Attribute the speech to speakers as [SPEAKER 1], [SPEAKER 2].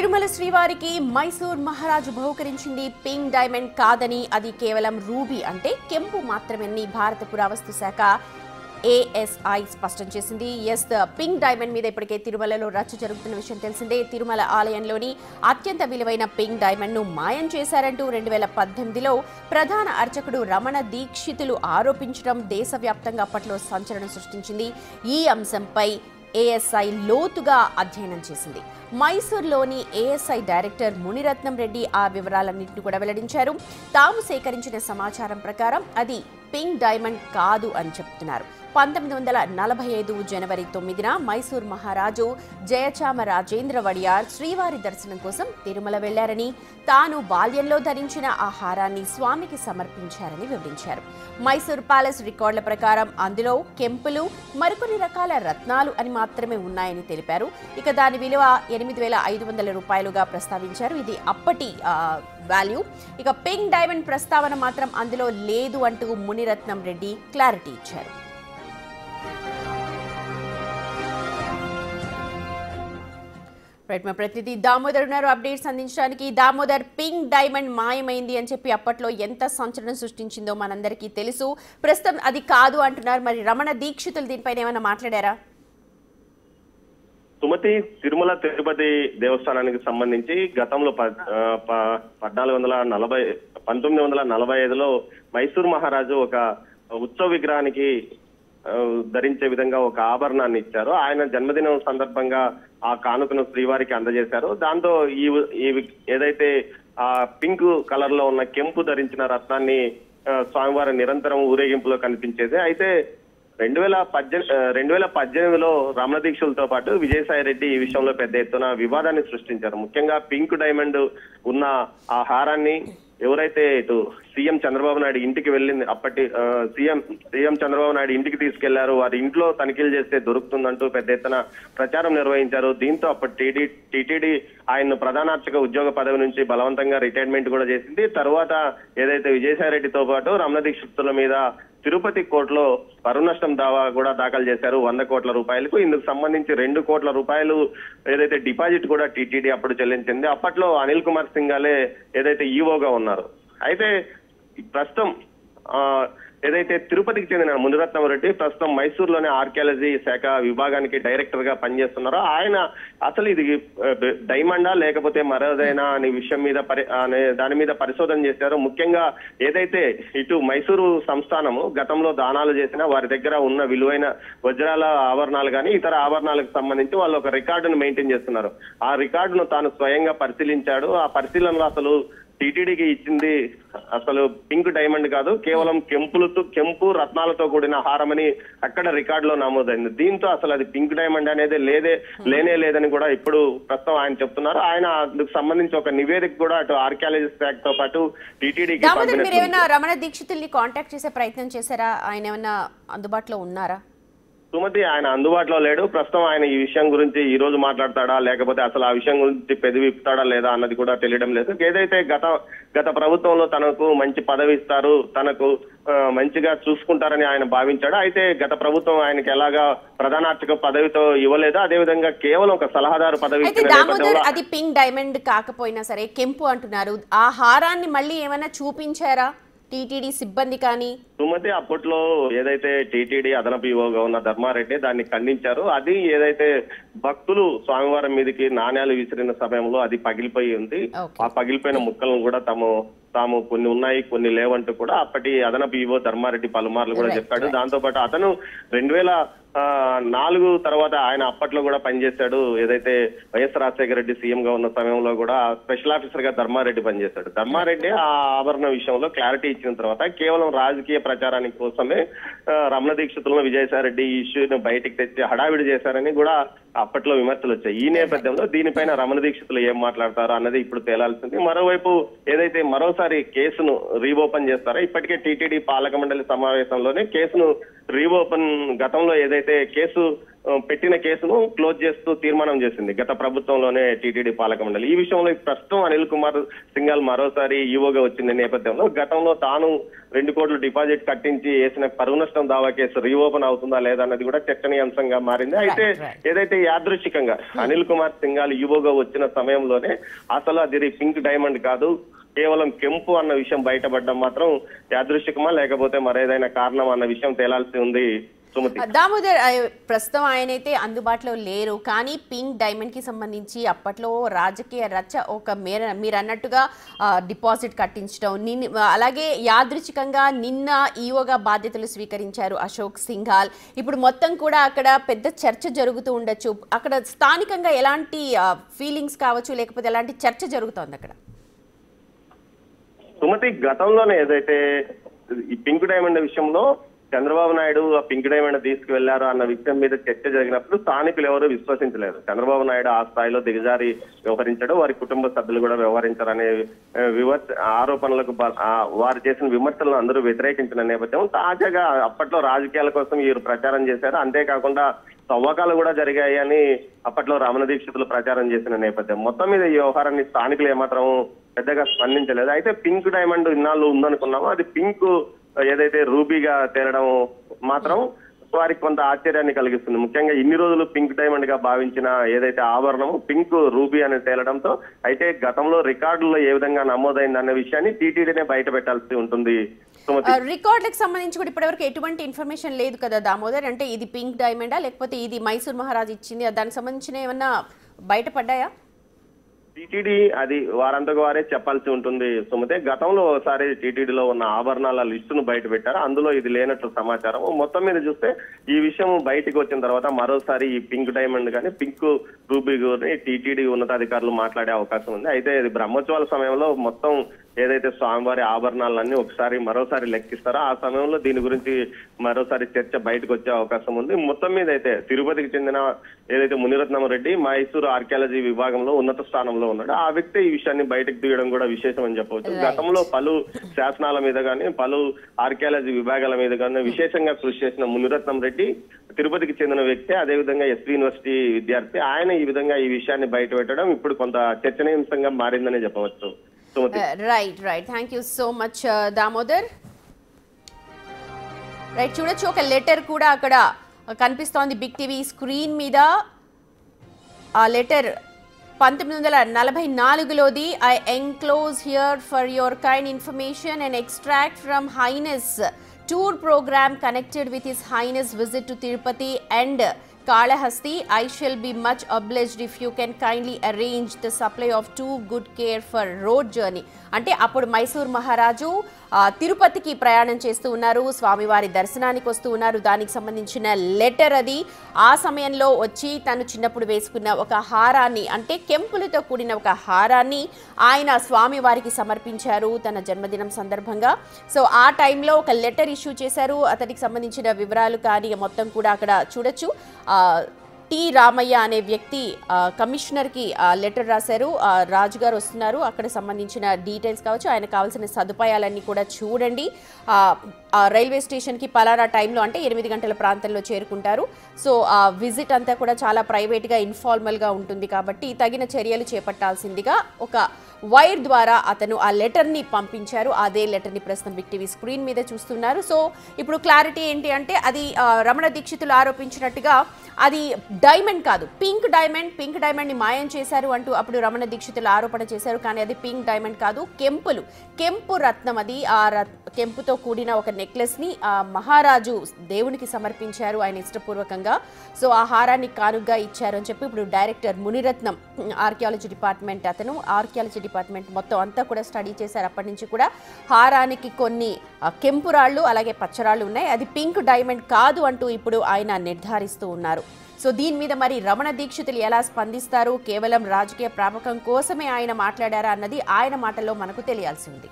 [SPEAKER 1] తిరుమల శ్రీవారికి మైసూర్ మహారాజు బహుకరించింది pink diamond కాదని అది కేవలం రూబీ అంటే కెంపు మాత్రమేనని భారత పురావస్తు శాఖ ASI స్పష్టం చేసింది. పింక్ డైమండ్ మీద ఇప్పటికే తిరుమలలో రచ్చ జరుగుతున్న విషయం తెలిసిందే. తిరుమల ఆలయంలోని అత్యంత విలువైన పింక్ డైమండ్ ను మాయం చేశారంటూ 2018లో ప్రధాన అర్చకుడు రమణ దీక్షితులు ఆరోపించడం దేశవ్యాప్తంగా అప్పట్లో సంచలనం సృష్టించింది. ఈ అంశంపై ASI లోతుగా అధ్యయనం చేసింది. మైసూర్లోని ASI డైరెక్టర్ మునిరత్నం రెడ్డి ఆ వివరాలన్నింటినీ కూడా వెల్లడించారు. తాము సేకరించిన సమాచారం ప్రకారం అది పింక్ డైమండ్ కాదు అని చెప్తున్నారు. 1945 జనవరి 9న మైసూర్ మహారాజు జయచామరాజేంద్ర వడియార్ శ్రీవారి దర్శనం కోసం తిరుమల వెళ్లారని, తాను బాల్యంలో ధరించిన ఆ హారాన్ని స్వామికి సమర్పించారని వివరించారు. మైసూర్ ప్యాలెస్ రికార్డుల ప్రకారం అందులో కెంపులు, మరికొన్ని రకాల రత్నాలు అని మాత్రమే ఉన్నాయని తెలిపారు. ఇక దాని విలువ 8,500 రూపాయలుగా ప్రస్తావించారు. ఇది అప్పటి వాల్యూ. ఇక పింక్ డైమండ్ ప్రస్తావన మాత్రం అందులో లేదు అంటూ మునిరత్నం రెడ్డి క్లారిటీ ఇచ్చారు. మా ప్రతినిధి దామోదర్ ఉన్నారు అప్డేట్స్ అందించడానికి. దామోదర్, పింక్ డైమండ్ మాయమైంది అని చెప్పి అప్పట్లో ఎంత సంచలనం సృష్టించిందో మనందరికీ తెలుసు. ప్రస్తుతం అది కాదు అంటున్నారు. మరి రమణ దీక్షితులు దీనిపైన ఏమైనా మాట్లాడారా?
[SPEAKER 2] సుమతి, తిరుమల తిరుపతి దేవస్థానానికి సంబంధించి గతంలో 1945లో మైసూర్ మహారాజు ఒక ఉత్సవ విగ్రహానికి ధరించే విధంగా ఒక ఆభరణాన్ని ఇచ్చారు. ఆయన జన్మదినం సందర్భంగా ఆ కానుకను శ్రీవారికి అందజేశారు. దాంతో ఈ ఏదైతే ఆ పింక్ కలర్ లో ఉన్న కెంపు ధరించిన రత్నాన్ని స్వామివారి నిరంతరం ఊరేగింపులో కనిపించేది. అయితే 2018లో రమణ దీక్షలతో పాటు విజయసాయి రెడ్డి ఈ విషయంలో పెద్ద ఎత్తున వివాదాన్ని సృష్టించారు. ముఖ్యంగా పింక్ డైమండ్ ఉన్న ఆ హారాన్ని ఎవరైతే ఇటు సీఎం చంద్రబాబు నాయుడు ఇంటికి వెళ్ళింది, అప్పటి సీఎం చంద్రబాబు నాయుడు ఇంటికి తీసుకెళ్లారు. వారి ఇంట్లో తనిఖీలు చేస్తే దొరుకుతుందంటూ పెద్ద ఎత్తున ప్రచారం నిర్వహించారు. దీంతో అప్పటి టీటీడీ ఆయన్ను ప్రధానార్చక ఉద్యోగ పదవి నుంచి బలవంతంగా రిటైర్మెంట్ కూడా చేసింది. తర్వాత ఏదైతే విజయసాయి రెడ్డితో పాటు రమణ దీక్షితుల మీద తిరుపతి కోర్టులో పరువు నష్టం దావా కూడా దాఖలు చేశారు 100 కోట్ల రూపాయలకు. ఇందుకు సంబంధించి 2 కోట్ల రూపాయలు ఏదైతే డిపాజిట్ కూడా టీటీడీ అప్పుడు చెల్లించింది. అప్పట్లో అనిల్ కుమార్ సింఘాలే ఏదైతే ఈవోగా ఉన్నారు. అయితే ప్రస్తుతం ఏదైతే తిరుపతికి చెందిన మునిరత్నం రెడ్డి ప్రస్తుతం మైసూర్లోని ఆర్కియాలజీ శాఖ విభాగానికి డైరెక్టర్ గా పనిచేస్తున్నారో ఆయన అసలు ఇది డైమండా లేకపోతే మరోదైనా అనే విషయం మీద దాని మీద పరిశోధన చేశారు. ముఖ్యంగా ఏదైతే ఇటు మైసూరు సంస్థానము గతంలో దానాలు చేసిన వారి దగ్గర ఉన్న విలువైన వజ్రాల ఆభరణాలు కానీ ఇతర ఆభరణాలకు సంబంధించి వాళ్ళు ఒక రికార్డును మెయింటైన్ చేస్తున్నారు. ఆ రికార్డును తాను స్వయంగా పరిశీలించాడు. ఆ పరిశీలనలో అసలు టీటీడీకి ఇచ్చింది అసలు పింక్ డైమండ్ కాదు, కేవలం కెంపు రత్నాలతో కూడిన హారమని అక్కడ రికార్డులో నమోదైంది. దీంతో అసలు అది పింక్ డైమండ్ అనేది లేనే లేదని కూడా ఇప్పుడు ప్రస్తుతం ఆయన చెప్తున్నారు. ఆయన అందుకు సంబంధించి ఒక నివేదిక కూడా అటు ఆర్కియాలజీ శాఖతో పాటు టీటీడీకి
[SPEAKER 1] రమణ దీక్షితుల్ని కాంటాక్ట్ చేసే ప్రయత్నం చేశారా? ఆయన ఏమైనా అందుబాటులో ఉన్నారా?
[SPEAKER 2] సుమతి, ఆయన అందుబాటులో లేడు. ప్రస్తుతం ఆయన ఈ విషయం గురించి ఈ రోజు మాట్లాడతాడా లేకపోతే అసలు ఆ విషయం గురించి పెదవిప్పుతాడా లేదా అన్నది కూడా తెలియడం లేదు. ఏదైతే గత ప్రభుత్వంలో తనకు మంచి పదవి ఇస్తారు, తనకు మంచిగా చూసుకుంటారని ఆయన భావించాడు. అయితే గత ప్రభుత్వం ఆయనకి ఎలాగా ప్రధానార్చక పదవితో ఇవ్వలేదు, అదేవిధంగా కేవలం ఒక సలహాదారు పదవి.
[SPEAKER 1] అది పింక్ డైమండ్ కాకపోయినా సరే కెంపు అంటున్నారు. ఆ హారాన్ని మళ్ళీ ఏమైనా చూపించారా టీటీడీ సిబ్బంది కానీ?
[SPEAKER 2] సుమతి, అప్పట్లో ఏదైతే టీటీడీ అదనపు ఈవోగా ఉన్న ధర్మారెడ్డి దాన్ని ఖండించారు. అది ఏదైతే భక్తులు స్వామివారం మీదకి నాణ్యాలు విసిరిన సమయంలో అది పగిలిపోయి ఉంది. ఆ పగిలిపోయిన ముక్కలను కూడా తాము కొన్ని ఉన్నాయి కొన్ని లేవంటూ కూడా అప్పటి అదనపు ఈవో ధర్మారెడ్డి పలుమార్లు కూడా చెప్పాడు. దాంతో పాటు అతను 2004 తర్వాత ఆయన అప్పట్లో కూడా పనిచేశాడు. ఏదైతే వైఎస్ రాజశేఖర రెడ్డి సీఎం గా ఉన్న సమయంలో కూడా స్పెషల్ ఆఫీసర్ గా ధర్మారెడ్డి పనిచేశాడు. ధర్మారెడ్డి ఆ ఆభరణ విషయంలో క్లారిటీ ఇచ్చిన తర్వాత కేవలం రాజకీయ ప్రచారానికి కోసమే రమణ దీక్షితులను విజయసాయి రెడ్డి ఈ ఇష్యూని బయటికి తెచ్చి హడావిడి చేశారని కూడా అప్పట్లో విమర్శలు వచ్చాయి. ఈ నేపథ్యంలో దీనిపైన రమణ దీక్షితులు ఏం మాట్లాడతారో అన్నది ఇప్పుడు తేలాల్సింది. మరోవైపు ఏదైతే మరోసారి కేసును రీఓపెన్ చేస్తారో, ఇప్పటికే టీటీడీ పాలక మండలి సమావేశంలోనే కేసును రీఓపెన్ గతంలో ఏదైతే పెట్టిన కేసును క్లోజ్ చేస్తూ తీర్మానం చేసింది గత ప్రభుత్వంలోనే టీటీడీ పాలక మండలి. ఈ విషయంలో ప్రస్తుతం అనిల్ కుమార్ సింఘాల్ మరోసారి ఈవోగా వచ్చిన నేపథ్యంలో గతంలో తాను 2 కోట్ల డిపాజిట్ కట్టించి వేసిన పరువు నష్టం దావా కేసు రీఓపెన్ అవుతుందా లేదా అన్నది కూడా చర్చనీయాంశంగా మారింది. అయితే ఏదైతే యాదృచ్ఛికంగా అనిల్ కుమార్ సింఘాల్ ఈవోగా వచ్చిన సమయంలోనే అసలు అది పింక్ డైమండ్ కాదు, కేవలం కెంపు అన్న విషయం బయటపడడం మాత్రం యాదృచ్ఛికమా లేకపోతే మరేదైనా కారణం అన్న విషయం తేలాల్సి ఉంది సుమతి.
[SPEAKER 1] దామోదర్, ప్రస్తుతం ఆయనైతే అందుబాటులో లేరు, కానీ పింక్ డైమండ్ కి సంబంధించి అప్పట్లో రాజకీయ రచ్చ ఒక మీరు అన్నట్టుగా డిపాజిట్ కట్టించడం, అలాగే యాదృచ్ఛికంగా నిన్న ఈఓగా బాధ్యతలు స్వీకరించారు అశోక్ సింఘాల్. ఇప్పుడు మొత్తం కూడా అక్కడ పెద్ద చర్చ జరుగుతూ ఉండొచ్చు. అక్కడ స్థానికంగా ఎలాంటి ఫీలింగ్స్ కావచ్చు, లేకపోతే ఎలాంటి చర్చ జరుగుతోంది అక్కడ?
[SPEAKER 2] సుమతి, గతంలోనే ఏదైతే ఈ పింక్ డైమండ్ విషయంలో చంద్రబాబు నాయుడు ఆ పింక్ డైమండ్ తీసుకువెళ్లారు అన్న విషయం మీద చర్చ జరిగినప్పుడు స్థానికులు ఎవరు విశ్వసించలేదు. చంద్రబాబు నాయుడు ఆ స్థాయిలో దిగజారి వ్యవహరించడం, వారి కుటుంబ సభ్యులు కూడా వ్యవహరించారనే ఆరోపణలకు వారు చేసిన విమర్శలను అందరూ వ్యతిరేకించిన నేపథ్యం తాజాగా అప్పట్లో రాజకీయాల కోసం వీరు ప్రచారం చేశారు. అంతేకాకుండా తవ్వకాలు కూడా జరిగాయి అని అప్పట్లో రమణ దీక్షితులు ప్రచారం చేసిన నేపథ్యం. మొత్తం మీద ఈ వ్యవహారాన్ని స్థానికులు ఏమాత్రం పెద్దగా స్పందించలేదు. అయితే పింక్ డైమండ్ ఇన్నాళ్ళు ఉందనుకున్నామో అది పింక్ ఏదైతే రూబీగా తేలడం మాత్రం వారికి కొంత ఆశ్చర్యాన్ని కలిగిస్తుంది. ముఖ్యంగా ఇన్ని రోజులు పింక్ డైమండ్ గా భావించిన ఏదైతే ఆభరణము పింక్ రూబీ అని తేలడంతో అయితే గతంలో రికార్డుల్లో ఏ విధంగా నమోదైంది అనే విషయాన్ని టీటీడీనే బయట పెట్టాల్సి ఉంటుంది.
[SPEAKER 1] రికార్డులకు సంబంధించి కూడా ఇప్పటివరకు ఎటువంటి ఇన్ఫర్మేషన్ లేదు కదా దామోదర్. అంటే ఇది పింక్ డైమండా లేకపోతే ఇది మైసూర్ మహారాజ్ ఇచ్చింది, దానికి సంబంధించిన ఏమన్నా బయటపడ్డాయా?
[SPEAKER 2] టీటీడీ అది వారంతకు వారే చెప్పాల్సి ఉంటుంది సుమతే. గతంలో ఒకసారి టీటీడీలో ఉన్న ఆభరణాల లిస్టును బయట పెట్టారు, అందులో ఇది లేనట్లు సమాచారం. మొత్తం మీద చూస్తే ఈ విషయం బయటకు వచ్చిన తర్వాత మరోసారి ఈ పింక్ డైమండ్ కానీ పింక్ రూబీ గురించి టీటీడీ ఉన్నతాధికారులు మాట్లాడే అవకాశం ఉంది. అయితే ఇది బ్రహ్మోత్సవాల సమయంలో మొత్తం ఏదైతే స్వామివారి ఆభరణాలన్నీ ఒకసారి మరోసారి లెక్కిస్తారో ఆ సమయంలో దీని గురించి మరోసారి చర్చ బయటకు వచ్చే అవకాశం ఉంది. మొత్తం మీద అయితే తిరుపతికి చెందిన ఏదైతే మునిరత్నం రెడ్డి మైసూరు ఆర్కియాలజీ విభాగంలో ఉన్నత స్థానంలో ఉన్నాడు, ఆ వ్యక్తి ఈ విషయాన్ని బయటకు తీయడం కూడా విశేషం అని చెప్పవచ్చు. గతంలో పలు శాసనాల మీద కానీ పలు ఆర్కియాలజీ విభాగాల మీద కానీ విశేషంగా కృషి చేసిన మునిరత్నం రెడ్డి తిరుపతికి చెందిన వ్యక్తి, అదేవిధంగా ఎస్పీ యూనివర్సిటీ విద్యార్థి. ఆయన ఈ విధంగా ఈ విషయాన్ని బయట పెట్టడం ఇప్పుడు కొంత చర్చనీయాంశంగా మారిందని చెప్పవచ్చు.
[SPEAKER 1] Right, thank you so much Damodar. Right, చూడొచ్చు ఒక లెటర్ కూడా అక్కడ కనిపిస్తోంది బిగ్ టీవీ స్క్రీన్ మీద. ఆ లెటర్ 1944లోది. I enclose here for your kind information and extract from Highness tour program connected with His Highness visit to Tirupati and Kalahasti. I shall be much obliged if you can kindly arrange the supply of 2 good care for road journey. అంటే అప్పుడు మైసూర్ మహారాజు తిరుపతికి ప్రయాణం చేస్తూ ఉన్నారు, స్వామివారి దర్శనానికి వస్తూ ఉన్నారు. దానికి సంబంధించిన లెటర్ అది. ఆ సమయంలో వచ్చి తను చిన్నప్పుడు వేసుకున్న ఒక హారాన్ని, అంటే కెంపులతో కూడిన ఒక హారాన్ని ఆయన స్వామివారికి సమర్పించారు తన జన్మదినం సందర్భంగా. సో ఆ టైంలో ఒక లెటర్ ఇష్యూ చేశారు. అతనికి సంబంధించిన వివరాలు కానీ మొత్తం కూడా అక్కడ చూడొచ్చు. టి రామయ్య అనే వ్యక్తి కమిషనర్కి లెటర్ రాశారు. రాజుగారు వస్తున్నారు, అక్కడ సంబంధించిన డీటెయిల్స్ కావచ్చు, ఆయన కావాల్సిన సదుపాయాలన్నీ కూడా చూడండి. రైల్వే స్టేషన్కి పలానా టైంలో అంటే 8 గంటల ప్రాంతంలో చేరుకుంటారు. సో ఆ విజిట్ అంతా కూడా చాలా ప్రైవేట్గా ఇన్ఫార్మల్గా ఉంటుంది కాబట్టి తగిన చర్యలు చేపట్టాల్సిందిగా ఒక వైర్ ద్వారా అతను ఆ లెటర్ని పంపించారు. అదే లెటర్ని ప్రస్తుతం బిగ్ టీవీ స్క్రీన్ మీద చూస్తున్నారు. సో ఇప్పుడు క్లారిటీ ఏంటి అంటే అది రమణ దీక్షితులు ఆరోపించినట్టుగా అది డైమండ్ కాదు, పింక్ డైమండ్. పింక్ డైమండ్ని మాయం చేశారు అంటూ అప్పుడు రమణ దీక్షితులు ఆరోపణ చేశారు. కానీ అది పింక్ డైమండ్ కాదు, కెంపు రత్నం అది. ఆ కెంపుతో కూడిన ఒక నెక్లెస్ని మహారాజు దేవునికి సమర్పించారు ఆయన ఇష్టపూర్వకంగా. సో ఆ హారాన్ని కానుగ్గా ఇచ్చారు అని చెప్పి ఇప్పుడు డైరెక్టర్ మునిరత్నం ఆర్కియాలజీ డిపార్ట్మెంట్, అతను ఆర్కియాలజీ డిపార్ట్మెంట్ మొత్తం అంతా కూడా స్టడీ చేశారు. అప్పటి నుంచి కూడా హారానికి కొన్ని కెంపు రాళ్ళు అలాగే పచ్చరాళ్ళు ఉన్నాయి, అది పింక్ డైమండ్ కాదు అంటూ ఇప్పుడు ఆయన నిర్ధారిస్తూ ఉన్నారు. సో దీని మీద మరి రమణ దీక్షితులు ఎలా స్పందిస్తారు, కేవలం రాజకీయ ప్రాపకం కోసమే ఆయన మాట్లాడారా అన్నది ఆయన మాటల్లో మనకు తెలియాల్సి ఉంది.